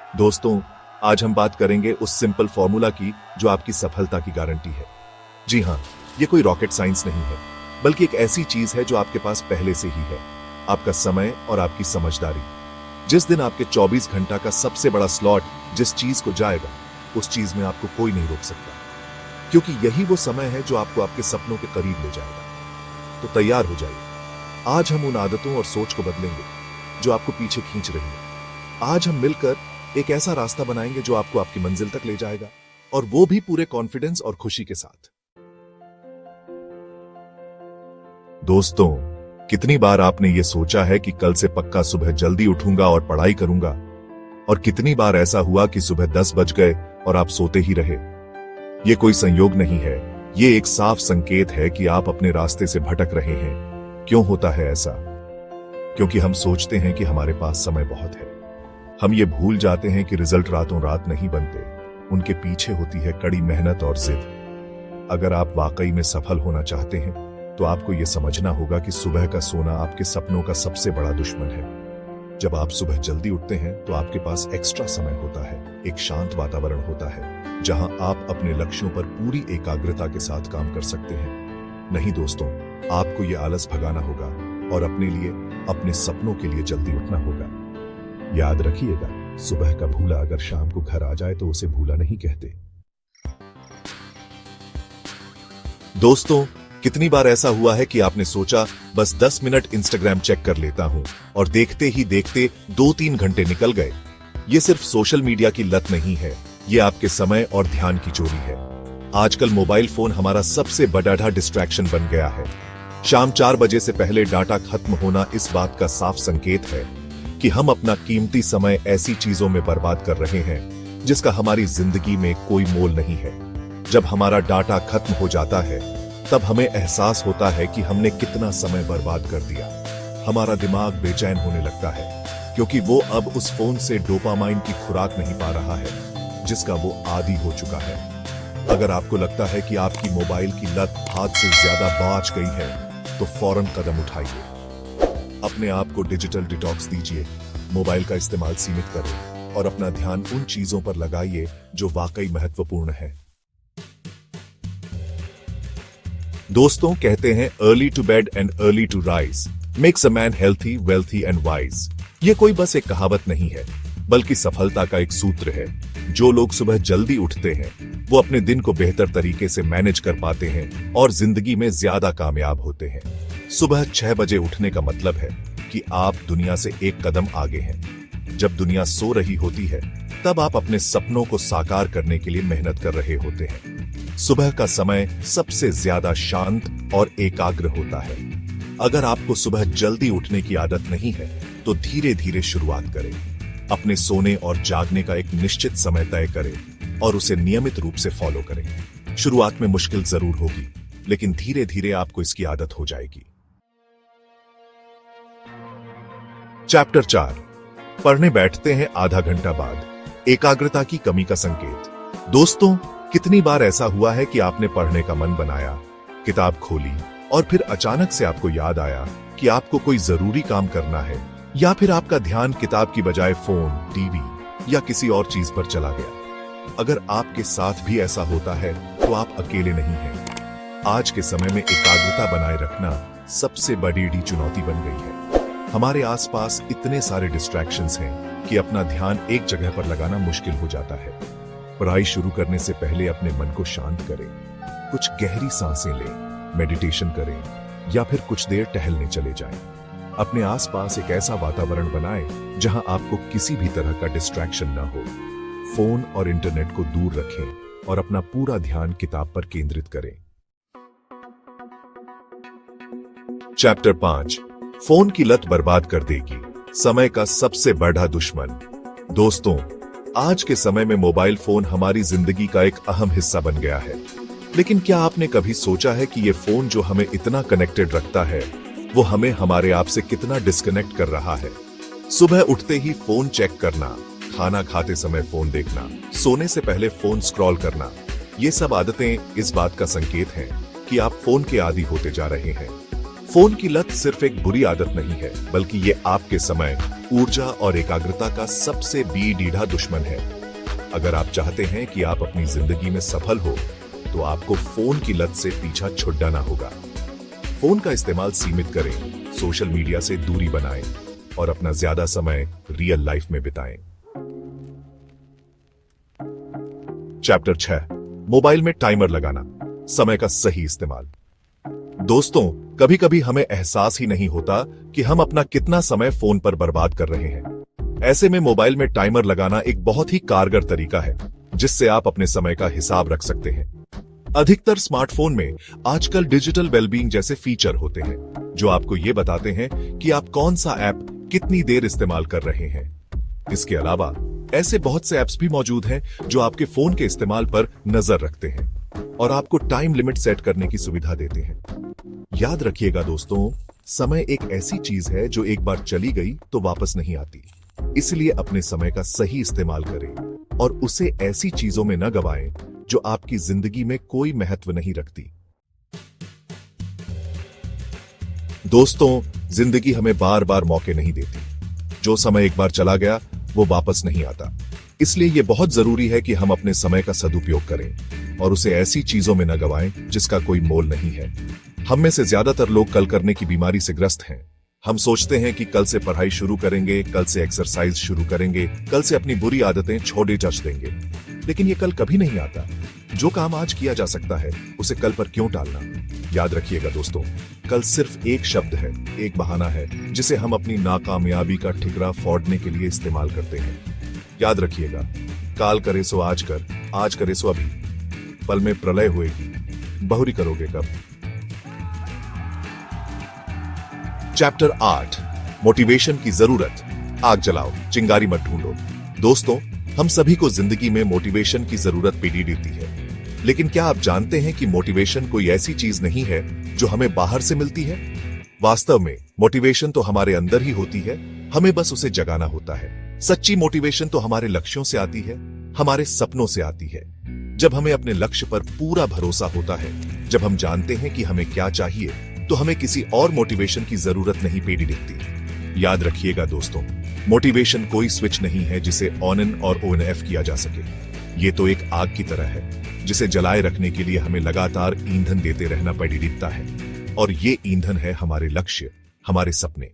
दोस्तों, आज हम बात करेंगे उस सिंपल फॉर्मूला की जो आपकी सफलता की गारंटी है। जी हाँ, ये कोई रॉकेट साइंस नहीं है, बल्कि एक ऐसी चीज है जो आपके पास पहले से ही है। आपका समय और आपकी समझदारी। जिस दिन आपके 24 घंटा का सबसे बड़ा स्लॉट जिस चीज को जाएगा, उस चीज में आपको कोई नहीं रोक सकता, क्योंकि यही वो समय है जो आपको आपके सपनों के करीब ले जाएगा। तो तैयार हो जाइए। आज हम उन आदतों और सोच को बदलेंगे जो आपको पीछे खींच रही है। आज हम मिलकर एक ऐसा रास्ता बनाएंगे जो आपको आपकी मंजिल तक ले जाएगा, और वो भी पूरे कॉन्फिडेंस और खुशी के साथ। दोस्तों, कितनी बार आपने ये सोचा है कि कल से पक्का सुबह जल्दी उठूंगा और पढ़ाई करूंगा, और कितनी बार ऐसा हुआ कि सुबह 10 बज गए और आप सोते ही रहे। ये कोई संयोग नहीं है, ये एक साफ संकेत है कि आप अपने रास्ते से भटक रहे हैं। क्यों होता है ऐसा? क्योंकि हम सोचते हैं कि हमारे पास समय बहुत है। हम ये भूल जाते हैं कि रिजल्ट रातों रात नहीं बनते, उनके पीछे होती है कड़ी मेहनत और जिद। अगर आप वाकई में सफल होना चाहते हैं, तो आपको यह समझना होगा कि सुबह का सोना आपके सपनों का सबसे बड़ा दुश्मन है। जब आप सुबह जल्दी उठते हैं, तो आपके पास एक्स्ट्रा समय होता है, एक शांत वातावरण होता है, जहां आप अपने लक्ष्यों पर पूरी एकाग्रता के साथ काम कर सकते हैं। नहीं दोस्तों, आपको ये आलस भगाना होगा और अपने लिए, अपने सपनों के लिए जल्दी उठना होगा। याद रखिएगा, सुबह का भूला अगर शाम को घर आ जाए तो उसे भूला नहीं कहते। दोस्तों, कितनी बार ऐसा हुआ है कि आपने सोचा बस 10 मिनट इंस्टाग्राम चेक कर लेता हूं, और देखते ही देखते 2-3 घंटे निकल गए। ये सिर्फ सोशल मीडिया की लत नहीं है, ये आपके समय और ध्यान की चोरी है। आजकल मोबाइल फोन हमारा सबसे बड़ा डिस्ट्रैक्शन बन गया है। शाम 4 बजे से पहले डाटा खत्म होना इस बात का साफ संकेत है कि हम अपना कीमती समय ऐसी चीजों में बर्बाद कर रहे हैं जिसका हमारी जिंदगी में कोई मोल नहीं है। जब हमारा डाटा खत्म हो जाता है, तब हमें एहसास होता है कि हमने कितना समय बर्बाद कर दिया। हमारा दिमाग बेचैन होने लगता है, क्योंकि वो अब उस फोन से डोपामाइन की खुराक नहीं पा रहा है जिसका वो आदी हो चुका है। अगर आपको लगता है कि आपकी मोबाइल की लत हाथ से ज्यादा बाज गई है, तो फौरन कदम उठाइए। अपने आप को डिजिटल डिटॉक्स दीजिए, मोबाइल का इस्तेमाल सीमित करें और अपना ध्यान उन चीजों पर लगाइए जो वाकई महत्वपूर्ण है। दोस्तों, कहते हैं early to bed and early to rise makes a man healthy, wealthy and wise. ये कोई बस एक कहावत नहीं है, बल्कि सफलता का एक सूत्र है। जो लोग सुबह जल्दी उठते हैं, वो अपने दिन को बेहतर तरीके से मैनेज कर पाते हैं और जिंदगी में ज्यादा कामयाब होते हैं। सुबह 6 बजे उठने का मतलब है कि आप दुनिया से एक कदम आगे हैं। जब दुनिया सो रही होती है, तब आप अपने सपनों को साकार करने के लिए मेहनत कर रहे होते हैं। सुबह का समय सबसे ज्यादा शांत और एकाग्र होता है। अगर आपको सुबह जल्दी उठने की आदत नहीं है, तो धीरे धीरे शुरुआत करें। अपने सोने और जागने का एक निश्चित समय तय करें और उसे नियमित रूप से फॉलो करें। शुरुआत में मुश्किल जरूर होगी, लेकिन धीरे धीरे आपको इसकी आदत हो जाएगी। चैप्टर 4, पढ़ने बैठते हैं आधा घंटा बाद, एकाग्रता की कमी का संकेत। दोस्तों, कितनी बार ऐसा हुआ है कि आपने पढ़ने का मन बनाया, किताब खोली, और फिर अचानक से आपको याद आया कि आपको कोई जरूरी काम करना है, या फिर आपका ध्यान किताब की बजाय फोन, टीवी या किसी और चीज पर चला गया। अगर आपके साथ भी ऐसा होता है, तो आप अकेले नहीं हैं। आज के समय में एकाग्रता बनाए रखना सबसे बड़ी चुनौती बन गई है। हमारे आसपास इतने सारे डिस्ट्रैक्शंस हैं कि अपना ध्यान एक जगह पर लगाना मुश्किल हो जाता है। पढ़ाई शुरू करने से पहले अपने मन को शांत करें, कुछ गहरी सांसें लें, मेडिटेशन करें, या फिर कुछ देर टहलने चले जाएं। अपने आसपास एक ऐसा वातावरण बनाएं जहां आपको किसी भी तरह का डिस्ट्रैक्शन ना हो। फोन और इंटरनेट को दूर रखें और अपना पूरा ध्यान किताब पर केंद्रित करें। चैप्टर 5, फोन की लत बर्बाद कर देगी, समय का सबसे बड़ा दुश्मन। दोस्तों, आज के समय में मोबाइल फोन हमारी जिंदगी का एक अहम हिस्सा बन गया है। लेकिन क्या आपने कभी सोचा है कि ये फोन जो हमें इतना कनेक्टेड रखता है, वो हमें हमारे आप से कितना डिस्कनेक्ट कर रहा है? सुबह उठते ही फोन चेक करना, खाना खाते समय फोन देखना, सोने से पहले फोन स्क्रॉल करना, ये सब आदतें इस बात का संकेत हैं कि आप फोन के आदी होते जा रहे हैं। फोन की लत सिर्फ एक बुरी आदत नहीं है, बल्कि ये आपके समय, ऊर्जा और एकाग्रता का सबसे बेढीठा दुश्मन है। अगर आप चाहते हैं कि आप अपनी जिंदगी में सफल हो, तो आपको फोन की लत से पीछा छुड़ाना होगा। फोन का इस्तेमाल सीमित करें, सोशल मीडिया से दूरी बनाएं और अपना ज्यादा समय रियल लाइफ में बिताएं। चैप्टर 6, मोबाइल में टाइमर लगाना, समय का सही इस्तेमाल। दोस्तों, कभी कभी हमें एहसास ही नहीं होता कि हम अपना कितना समय फोन पर बर्बाद कर रहे हैं। ऐसे में मोबाइल में टाइमर लगाना एक बहुत ही कारगर तरीका है, जिससे आप अपने समय का हिसाब रख सकते हैं। अधिकतर स्मार्टफोन में आजकल डिजिटल वेलबींग जैसे फीचर होते हैं, जो आपको ये बताते हैं कि आप कौन सा ऐप कितनी देर इस्तेमाल कर रहे हैं। इसके अलावा ऐसे बहुत से ऐप्स भी मौजूद हैं जो आपके फोन के इस्तेमाल पर नजर रखते हैं और आपको टाइम लिमिट सेट करने की सुविधा देते हैं। याद रखिएगा दोस्तों, समय एक ऐसी चीज है जो एक बार चली गई तो वापस नहीं आती। इसलिए अपने समय का सही इस्तेमाल करें और उसे ऐसी चीजों में न गवाएं जो आपकी जिंदगी में कोई महत्व नहीं रखती। दोस्तों, जिंदगी हमें बार बार मौके नहीं देती। जो समय एक बार चला गया वो वापस नहीं आता। इसलिए यह बहुत जरूरी है कि हम अपने समय का सदुपयोग करें और उसे ऐसी चीजों में न गवाएं जिसका कोई मोल नहीं है। हम में से ज्यादातर लोग कल करने की बीमारी से ग्रस्त हैं। हम सोचते हैं कि कल से पढ़ाई शुरू करेंगे, कल से एक्सरसाइज शुरू करेंगे, कल से अपनी बुरी आदतें छोड़े चच देंगे। लेकिन ये कल कभी नहीं आता। जो काम आज किया जा सकता है, उसे कल पर क्यों टालना। याद रखिएगा दोस्तों, कल सिर्फ एक शब्द है, एक बहाना है, जिसे हम अपनी नाकामयाबी का ठिकरा फोड़ने के लिए इस्तेमाल करते हैं। याद रखिएगा, काल करे सो आज कर, आज करे सो अभी। पल में प्रलय होएगी, बहुरी करोगे कब। चैप्टर 8, मोटिवेशन की जरूरत। आग जलाओ, चिंगारी मत ढूंढो। दोस्तों, हम सभी को जिंदगी में मोटिवेशन की जरूरत पड़ी रहती है। लेकिन क्या आप जानते हैं कि मोटिवेशन कोई ऐसी चीज नहीं है जो हमें बाहर से मिलती है? वास्तव में मोटिवेशन तो हमारे अंदर ही होती है, हमें बस उसे जगाना होता है। सच्ची मोटिवेशन तो हमारे लक्ष्यों से आती है, हमारे सपनों से आती है। जब हमें अपने लक्ष्य पर पूरा भरोसा होता है, जब हम जानते हैं कि हमें क्या चाहिए, तो हमें किसी और मोटिवेशन की जरूरत नहीं पड़ी दिखती। याद रखिएगा दोस्तों, मोटिवेशन कोई स्विच नहीं है जिसे ऑन इन और ऑन ऑफ किया जा सके। ये तो एक आग की तरह है जिसे जलाए रखने के लिए हमें लगातार ईंधन देते रहना पड़ी दिखता है, और ये ईंधन है हमारे लक्ष्य, हमारे सपने।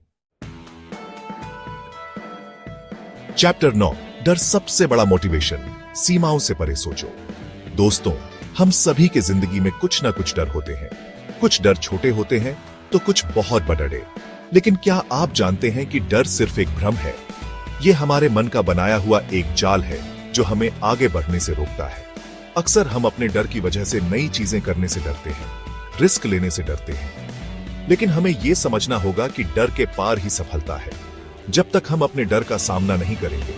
चैप्टर 9, डर सबसे बड़ा मोटिवेशन। सीमाओं से परे सोचो। दोस्तों, हम सभी के जिंदगी में कुछ ना कुछ डर होते हैं। कुछ डर छोटे होते हैं तो कुछ बहुत बड़े। लेकिन क्या आप जानते हैं कि डर सिर्फ एक भ्रम है? यह हमारे मन का बनाया हुआ एक जाल है जो हमें आगे बढ़ने से रोकता है। अक्सर हम अपने डर की वजह से नई चीजें करने से डरते हैं, रिस्क लेने से डरते हैं। लेकिन हमें यह समझना होगा कि डर के पार ही सफलता है। जब तक हम अपने डर का सामना नहीं करेंगे,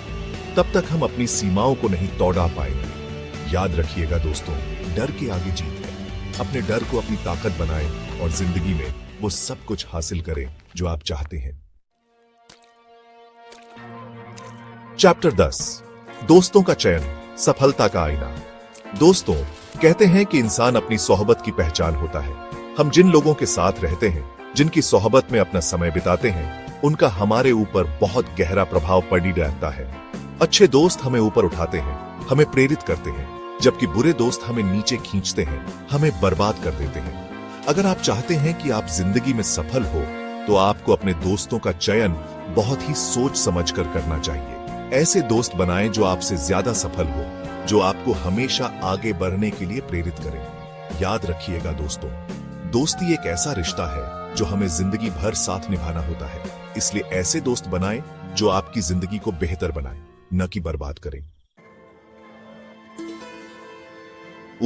तब तक हम अपनी सीमाओं को नहीं तोड़ा पाएंगे। याद रखिएगा दोस्तों, डर के आगे जीत है। अपने डर को अपनी ताकत बनाएं और जिंदगी में वो सब कुछ हासिल करें जो आप चाहते हैं। चैप्टर 10, दोस्तों का चयन, सफलता का आईना। दोस्तों, कहते हैं कि इंसान अपनी सोहबत की पहचान होता है। हम जिन लोगों के साथ रहते हैं, जिनकी सोहबत में अपना समय बिताते हैं, उनका हमारे ऊपर बहुत गहरा प्रभाव पड़ी रहता है। अच्छे दोस्त हमें ऊपर उठाते हैं, हमें प्रेरित करते हैं, जबकि बुरे दोस्त हमें नीचे खींचते हैं, हमें बर्बाद कर देते हैं। अगर आप चाहते हैं कि आप जिंदगी में सफल हो, तो आपको अपने दोस्तों का चयन बहुत ही सोच समझकर करना चाहिए। ऐसे दोस्त बनाएं जो आपसे ज्यादा सफल हो, जो आपको हमेशा आगे बढ़ने के लिए प्रेरित करें। याद रखिएगा दोस्तों, दोस्ती एक ऐसा रिश्ता है जो हमें जिंदगी भर साथ निभाना होता है। इसलिए ऐसे दोस्त बनाएं जो आपकी जिंदगी को बेहतर बनाएं, न कि बर्बाद करें।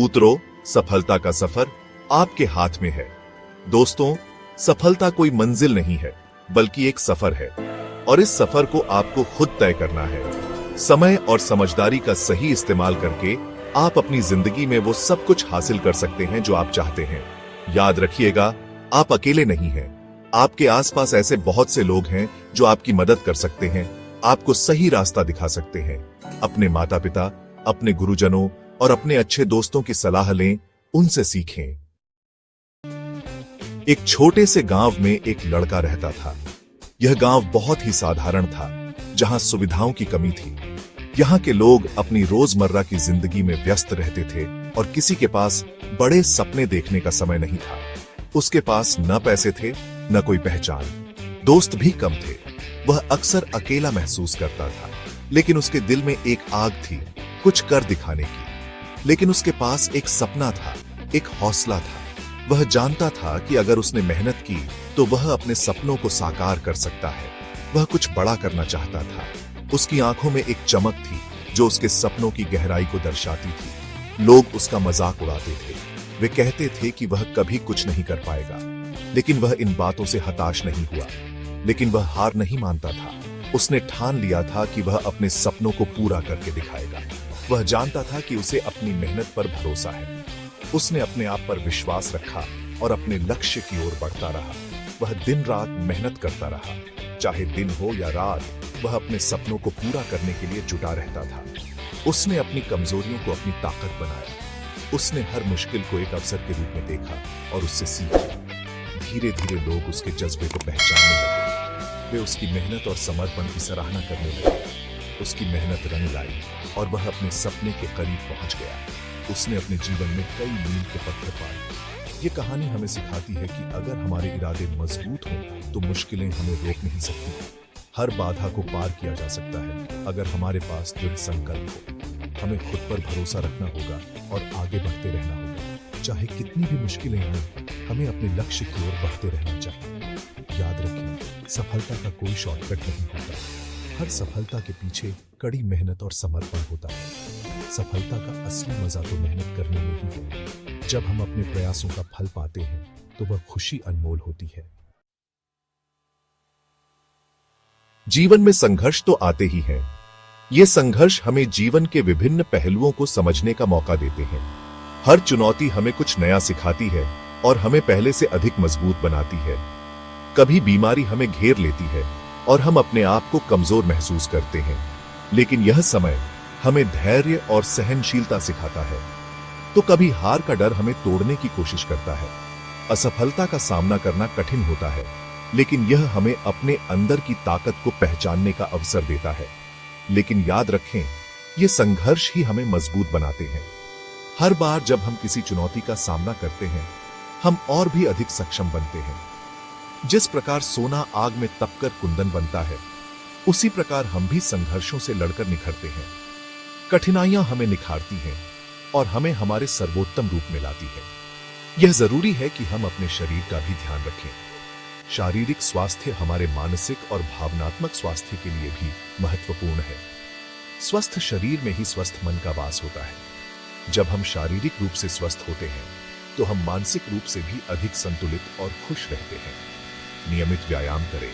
उतरो, सफलता का सफर आपके हाथ में है। दोस्तों, सफलता कोई मंजिल नहीं है, बल्कि एक सफर है, और इस सफर को आपको खुद तय करना है। समय और समझदारी का सही इस्तेमाल करके आप अपनी जिंदगी में वो सब कुछ हासिल कर सकते हैं जो आप चाहते हैं। याद रखिएगा, आप अकेले नहीं हैं। आपके आसपास ऐसे बहुत से लोग हैं जो आपकी मदद कर सकते हैं, आपको सही रास्ता दिखा सकते हैं। अपने माता पिता, अपने गुरुजनों और अपने अच्छे दोस्तों की सलाह लें, उनसे सीखें। एक छोटे से गांव में एक लड़का रहता था। यह गांव बहुत ही साधारण था, जहां सुविधाओं की कमी थी। यहाँ के लोग अपनी रोजमर्रा की जिंदगी में व्यस्त रहते थे और किसी के पास बड़े सपने देखने का समय नहीं था। उसके पास न पैसे थे, न कोई पहचान, दोस्त भी कम थे। वह अक्सर अकेला महसूस करता था, लेकिन उसके दिल में एक आग थी, कुछ कर दिखाने की। लेकिन उसके पास एक सपना था, एक हौसला था। वह जानता था कि अगर उसने मेहनत की तो वह अपने सपनों को साकार कर सकता है। वह कुछ बड़ा करना चाहता था। उसकी आंखों में एक चमक थी जो उसके सपनों की गहराई को दर्शाती थी। लोग उसका मजाक उड़ाते थे। वे कहते थे कि वह कभी कुछ नहीं कर पाएगा, लेकिन वह इन बातों से हताश नहीं हुआ। लेकिन वह हार नहीं मानता था। उसने ठान लिया था कि वह अपने सपनों को पूरा करके दिखाएगा। वह जानता था कि उसे अपनी मेहनत पर भरोसा है। उसने अपने आप पर विश्वास रखा और अपने लक्ष्य की ओर बढ़ता रहा। वह दिन रात मेहनत करता रहा, चाहे दिन हो या रात। वह अपने सपनों को पूरा करने के लिए जुटा रहता था। उसने अपनी कमजोरियों को अपनी ताकत बनाया। उसने हर मुश्किल को एक अवसर के रूप में देखा और उससे सीखा। धीरे धीरे लोग उसके जज्बे को पहचानने लगे। वे उसकी मेहनत और समर्पण की सराहना करने लगे। उसकी मेहनत रंग लाई और वह अपने सपने के करीब पहुंच गया। उसने अपने जीवन में कई मील के पत्थर पाए। ये कहानी हमें सिखाती है कि अगर हमारे इरादे मजबूत हों तो मुश्किलें हमें रोक नहीं सकती। हर बाधा को पार किया जा सकता है अगर हमारे पास दृढ़ संकल्प हो। हमें खुद पर भरोसा रखना होगा और आगे बढ़ते रहना होगा। चाहे कितनी भी मुश्किलें आएं, हमें अपने लक्ष्य की ओर बढ़ते रहना चाहिए। याद रखें, सफलता का कोई शॉर्टकट नहीं होता। हर सफलता के पीछे कड़ी मेहनत और समर्पण होता है। सफलता का असली मजा तो मेहनत करने में ही है। जब हम अपने प्रयासों का फल पाते हैं तो वह खुशी अनमोल होती है। जीवन में संघर्ष तो आते ही हैं। ये संघर्ष हमें जीवन के विभिन्न पहलुओं को समझने का मौका देते हैं। हर चुनौती हमें कुछ नया सिखाती है और हमें पहले से अधिक मजबूत बनाती है। कभी बीमारी हमें घेर लेती है और हम अपने आप को कमजोर महसूस करते हैं, लेकिन यह समय हमें धैर्य और सहनशीलता सिखाता है। तो कभी हार का डर हमें तोड़ने की कोशिश करता है। असफलता का सामना करना कठिन होता है, लेकिन यह हमें अपने अंदर की ताकत को पहचानने का अवसर देता है। लेकिन याद रखें, ये संघर्ष ही हमें मजबूत बनाते हैं। हर बार जब हम किसी चुनौती का सामना करते हैं, हम और भी अधिक सक्षम बनते हैं। जिस प्रकार सोना आग में तपकर कुंदन बनता है, उसी प्रकार हम भी संघर्षों से लड़कर निखरते हैं। कठिनाइयां हमें निखारती हैं और हमें हमारे सर्वोत्तम रूप में लाती है। यह जरूरी है कि हम अपने शरीर का भी ध्यान रखें। शारीरिक स्वास्थ्य हमारे मानसिक और भावनात्मक स्वास्थ्य के लिए भी महत्वपूर्ण है। स्वस्थ शरीर में ही स्वस्थ मन का वास होता है। जब हम शारीरिक रूप से स्वस्थ होते हैं तो हम मानसिक रूप से भी अधिक संतुलित और खुश रहते हैं। नियमित व्यायाम करें,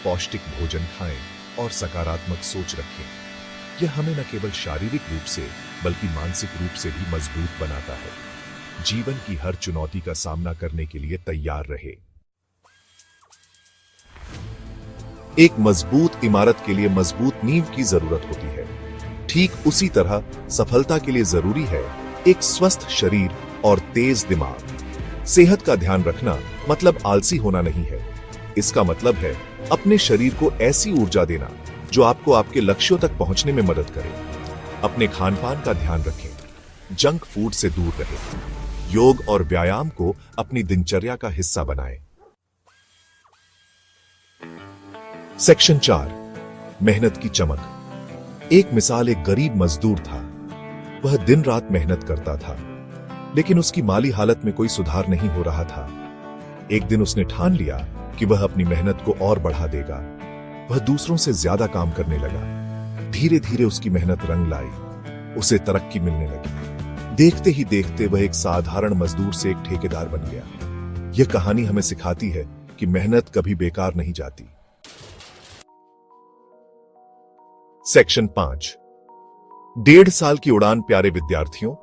पौष्टिक भोजन खाएं और सकारात्मक सोच रखें। यह हमें न केवल शारीरिक रूप से बल्कि मानसिक रूप से भी मजबूत बनाता है। जीवन की हर चुनौती का सामना करने के लिए तैयार रहे। एक मजबूत इमारत के लिए मजबूत नींव की जरूरत होती है। ठीक उसी तरह सफलता के लिए जरूरी है एक स्वस्थ शरीर और तेज दिमाग। सेहत का ध्यान रखना मतलब आलसी होना नहीं है। इसका मतलब है अपने शरीर को ऐसी ऊर्जा देना जो आपको आपके लक्ष्यों तक पहुंचने में मदद करे। अपने खानपान का ध्यान रखें, जंक फूड से दूर रहें। योग और व्यायाम को अपनी दिनचर्या का हिस्सा बनाएं। सेक्शन 4, मेहनत की चमक। एक मिसाल एक गरीब मजदूर था। वह दिन रात मेहनत करता था, लेकिन उसकी माली हालत में कोई सुधार नहीं हो रहा था। एक दिन उसने ठान लिया कि वह अपनी मेहनत को और बढ़ा देगा। वह दूसरों से ज्यादा काम करने लगा। धीरे धीरे उसकी मेहनत रंग लाई। उसे तरक्की मिलने लगी। देखते ही देखते वह एक साधारण मजदूर से एक ठेकेदार बन गया। यह कहानी हमें सिखाती है कि मेहनत कभी बेकार नहीं जाती। सेक्शन 5, 1.5 साल की उड़ान। प्यारे विद्यार्थियों,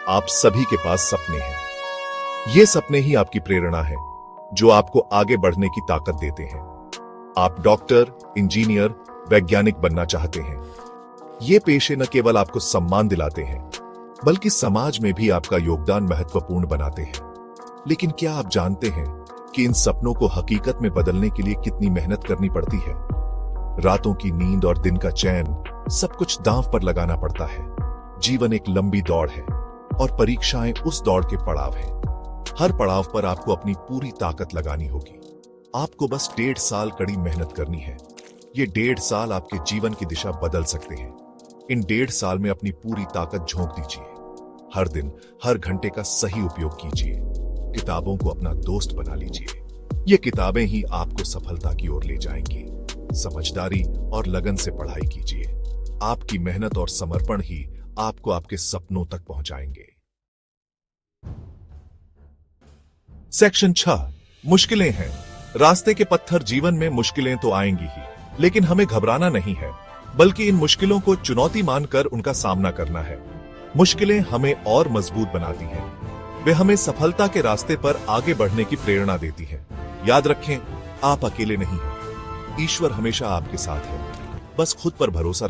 आप सभी के पास सपने हैं। ये सपने ही आपकी प्रेरणा है, जो आपको आगे बढ़ने की ताकत देते हैं। आप डॉक्टर, इंजीनियर, वैज्ञानिक बनना चाहते हैं। ये पेशे न केवल आपको सम्मान दिलाते हैं, बल्कि समाज में भी आपका योगदान महत्वपूर्ण बनाते हैं। लेकिन क्या आप जानते हैं कि इन सपनों को हकीकत में बदलने के लिए कितनी मेहनत करनी पड़ती है। रातों की नींद और दिन का चैन सब कुछ दांव पर लगाना पड़ता है। जीवन एक लंबी दौड़ है और परीक्षाएं उस दौड़ के पड़ाव हैं। हर पड़ाव पर आपको अपनी पूरी ताकत लगानी होगी। आपको बस 1.5 साल कड़ी मेहनत करनी है। ये 1.5 साल आपके जीवन की दिशा बदल सकते हैं। इन 1.5 साल में अपनी पूरी ताकत झोंक दीजिए। हर दिन, हर घंटे का सही उपयोग कीजिए। किताबों को अपना दोस्त बना लीजिए। ये किताबें ही आपको सफलता की ओर ले जाएंगी। समझदारी और लगन से पढ़ाई कीजिए। आपकी मेहनत और समर्पण ही आपको आपके सपनों तक पहुंचाएंगे। सेक्शन 6, मुश्किलें हैं। रास्ते के पत्थर। जीवन में मुश्किलें तो आएंगी ही, लेकिन हमें घबराना नहीं है, बल्कि इन मुश्किलों को चुनौती मानकर उनका सामना करना है। मुश्किलें हमें और मजबूत बनाती हैं। वे हमें सफलता के रास्ते पर आगे बढ़ने की प्रेरणा देती हैं। याद रखें, आप अकेले नहीं हैं। ईश्वर हमेशा आपके साथ है। बस खुद पर भरोसा रखें।